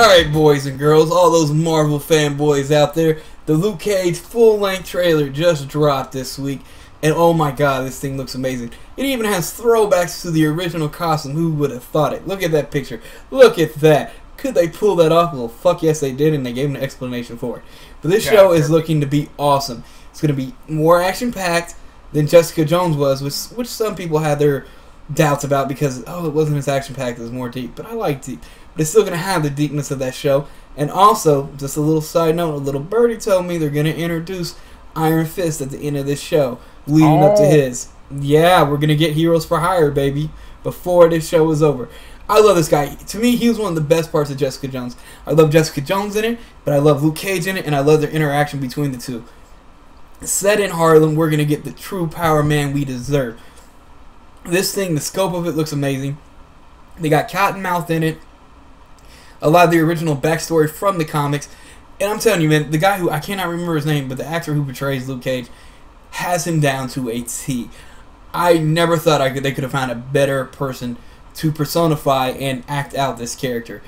Alright, boys and girls, all those Marvel fanboys out there, the Luke Cage full-length trailer just dropped this week, and oh my god, this thing looks amazing. It even has throwbacks to the original costume. Who would have thought it? Look at that picture. Look at that. Could they pull that off? Well, fuck yes they did, and they gave an explanation for it. But this show is looking to be awesome. It's going to be more action-packed than Jessica Jones was, which some people had their doubts about because, oh, it wasn't as action-packed, it was more deep. But I like deep. But it's still going to have the deepness of that show. And also, just a little side note, a little birdie told me they're going to introduce Iron Fist at the end of this show, leading up to his. Yeah, we're going to get Heroes for Hire, baby, before this show is over. I love this guy. To me, he was one of the best parts of Jessica Jones. I love Jessica Jones in it, but I love Luke Cage in it, and I love their interaction between the two. Set in Harlem, we're going to get the true power man we deserve. This thing, the scope of it looks amazing. They got Cottonmouth in it. A lot of the original backstory from the comics. And I'm telling you, man, the guy who, I cannot remember his name, but the actor who portrays Luke Cage has him down to a T. I never thought they could have found a better person to personify and act out this character.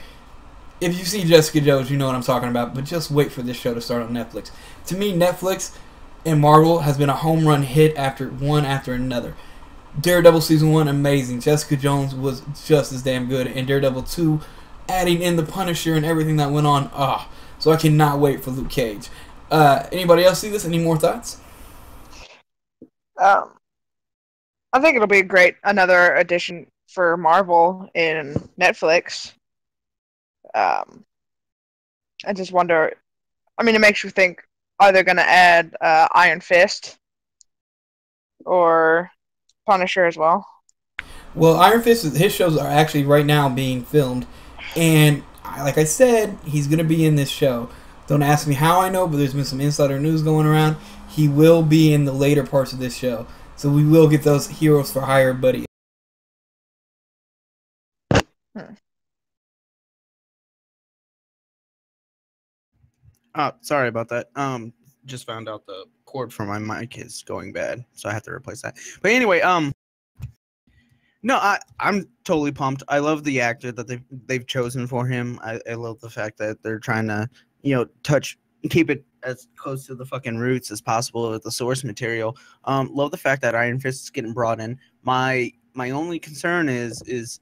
If you see Jessica Jones, you know what I'm talking about, but just wait for this show to start on Netflix. To me, Netflix and Marvel has been a home run hit after another. Daredevil Season 1, amazing. Jessica Jones was just as damn good. And Daredevil 2, adding in the Punisher and everything that went on. So I cannot wait for Luke Cage. Anybody else see this? Any more thoughts? I think it'll be another addition for Marvel in Netflix. I just wonder, I mean, it makes you think, are they going to add Iron Fist or Punisher as well? Well, Iron Fist, his shows are actually right now being filmed, and like I said, he's going to be in this show. Don't ask me how I know, but there's been some insider news going around. He will be in the later parts of this show, so we will get those Heroes for Hire buddy. Sorry about that. Just found out the cord for my mic is going bad, so I have to replace that. But anyway, no, I'm totally pumped. I love the actor that they've chosen for him. I love the fact that they're trying to, keep it as close to the fucking roots as possible with the source material. Love the fact that Iron Fist is getting brought in. My only concern is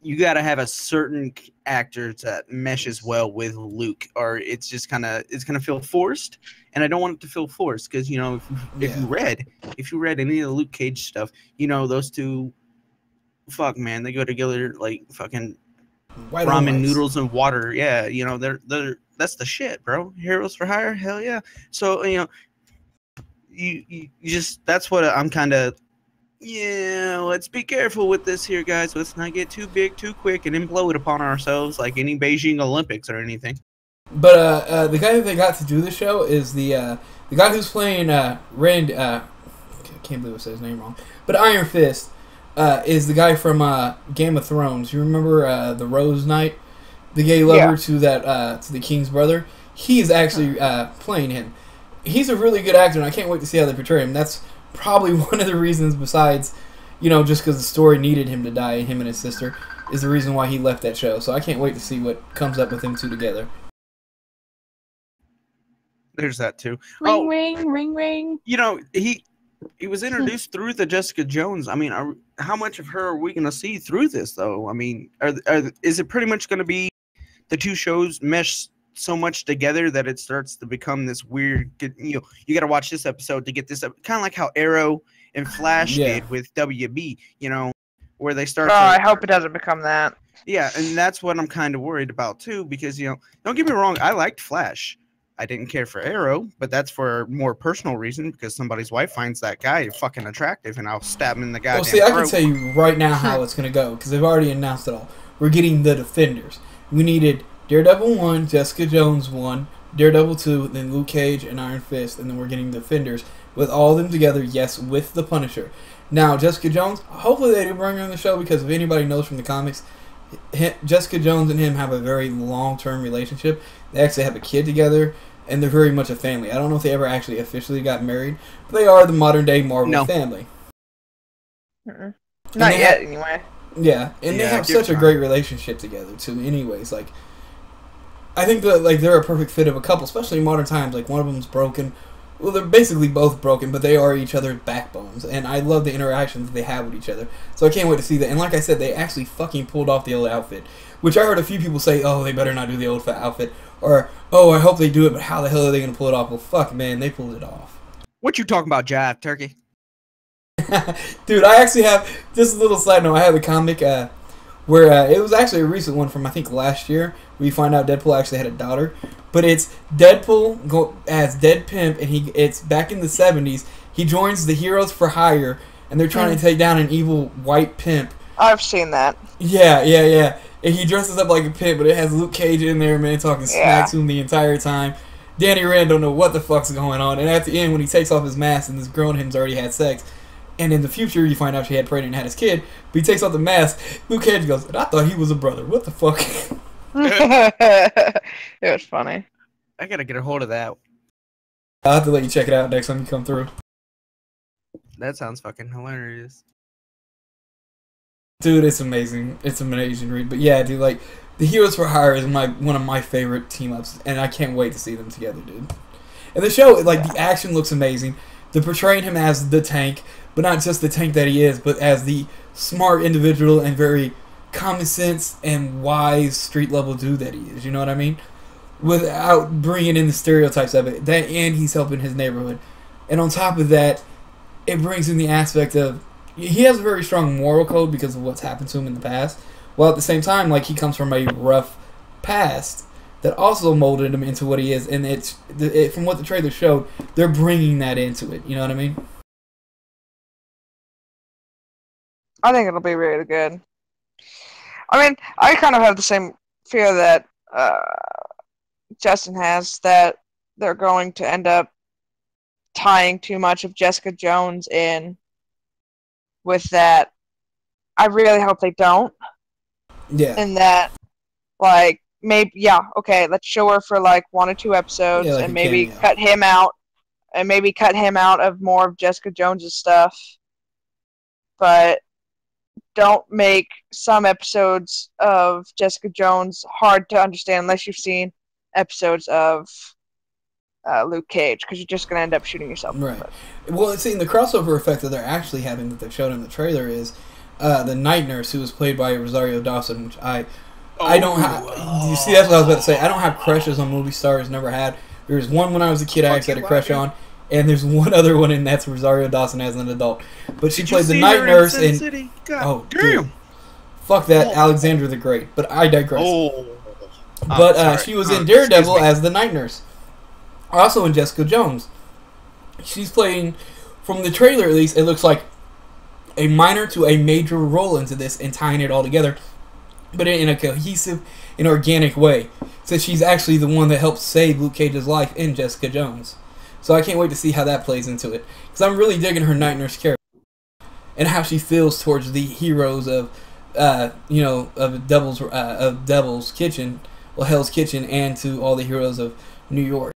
you got to have a certain actor that meshes well with Luke, or it's just it's gonna feel forced, and I don't want it to feel forced because if you read any of the Luke Cage stuff, those two, fuck man, they go together like fucking White ramen noodles and water. Yeah, they're that's the shit, bro. Heroes for Hire, hell yeah. So you just, that's what I'm kind of. Yeah, let's be careful with this here, guys. Let's not get too big too quick and implode upon ourselves like any Beijing Olympics or anything. But the guy that they got to do the show is the guy who's playing Rand. I can't believe I said his name wrong. But Iron Fist is the guy from Game of Thrones. You remember the Rose Knight, the gay lover to the king's brother? He's actually playing him. He's a really good actor, and I can't wait to see how they portray him. That's probably one of the reasons, besides, just because the story needed him to die, him and his sister, is the reason why he left that show. So I can't wait to see what comes up with them two together. There's that too. Ring, ring, ring, ring. He was introduced through the Jessica Jones. I mean, how much of her are we going to see through this, though? I mean, is it pretty much going to be the two shows mesh so much together that it starts to become this weird, you got to watch this episode to get this up, kind of like how Arrow and Flash did with WB, where they start I hope it doesn't become that. Yeah, and that's what I'm kind of worried about too, because don't get me wrong, I liked Flash. I didn't care for Arrow, but that's for a more personal reason, because somebody's wife finds that guy fucking attractive and I'll stab him in the goddamn Well, see, I can throat. tell you right now how it's going to go, because they've already announced it all. We're getting the Defenders. We needed Daredevil 1, Jessica Jones 1, Daredevil 2, then Luke Cage and Iron Fist, and then we're getting Defenders with all of them together, yes, with the Punisher. Now, Jessica Jones, hopefully they do bring her on the show, because if anybody knows from the comics, Jessica Jones and him have a very long-term relationship. They actually have a kid together, and they're very much a family. I don't know if they ever actually officially got married, but they are the modern-day Marvel family. Not yet, anyway. Yeah, and they have such a great relationship together, too, anyways. Like, I think that like they're a perfect fit of a couple, especially in modern times. Like one of them's broken. Well, they're basically both broken, but they are each other's backbones, and I love the interactions they have with each other. So I can't wait to see that. And like I said, they actually fucking pulled off the old outfit, which I heard a few people say, "Oh, they better not do the old outfit," or "Oh, I hope they do it, but how the hell are they gonna pull it off?" Well, fuck, man, they pulled it off. What you talking about, Jive Turkey? Dude, I actually have just a little side note. I have a comic where it was actually a recent one from I think last year. Where you find out Deadpool actually had a daughter, but it's Deadpool as Dead Pimp, and it's back in the 70s. He joins the Heroes for Hire, and they're trying to take down an evil white pimp. I've seen that. Yeah. And he dresses up like a pimp, but it has Luke Cage in there, man, talking smack to him the entire time. Danny Rand don't know what the fuck's going on, and at the end when he takes off his mask and this girl and him's already had sex. And in the future, you find out she had pregnant and had his kid. But he takes off the mask. Luke Cage goes, "I thought he was a brother. What the fuck?" It was funny. I gotta get a hold of that. I'll have to let you check it out next time you come through. That sounds fucking hilarious. Dude, it's amazing. It's an amazing read. But yeah, dude, like, the Heroes for Hire is one of my favorite team-ups. And I can't wait to see them together, dude. And the show, like, the action looks amazing. They're portraying him as the tank. But not just the tank that he is, but as the smart individual and very common sense and wise street level dude that he is. You know what I mean? Without bringing in the stereotypes of it. That and he's helping his neighborhood. And on top of that, it brings in the aspect of he has a very strong moral code because of what's happened to him in the past. While at the same time, like he comes from a rough past that also molded him into what he is. And from what the trailer showed, they're bringing that into it. You know what I mean? I think it'll be really good. I mean, I kind of have the same fear that Justin has, that they're going to end up tying too much of Jessica Jones in with that. I really hope they don't. Yeah. And that, like, maybe, okay, let's show her for, like, 1 or 2 episodes, like and maybe cut him out, of more of Jessica Jones's stuff. But don't make some episodes of Jessica Jones hard to understand unless you've seen episodes of Luke Cage, because you're just going to end up shooting yourself. Right. Well, see, the crossover effect that they're actually having that they showed in the trailer is the night nurse, who was played by Rosario Dawson, which I don't have. You see, that's what I was about to say. I don't have crushes on movie stars. Never had. There was one when I was a kid I actually had a crush on. And there's one other one, and that's Rosario Dawson as an adult. But she played the night nurse in... Oh, damn. Dude. Fuck that, Alexander the Great. But I digress. But she was in Daredevil as the night nurse. Also in Jessica Jones. She's playing, from the trailer at least, it looks like a minor to a major role into this and tying it all together. But in a cohesive and organic way. So she's actually the one that helped save Luke Cage's life in Jessica Jones. So I can't wait to see how that plays into it. Because I'm really digging her night nurse character. And how she feels towards the heroes of, of Devil's Kitchen, well, Hell's Kitchen, and to all the heroes of New York.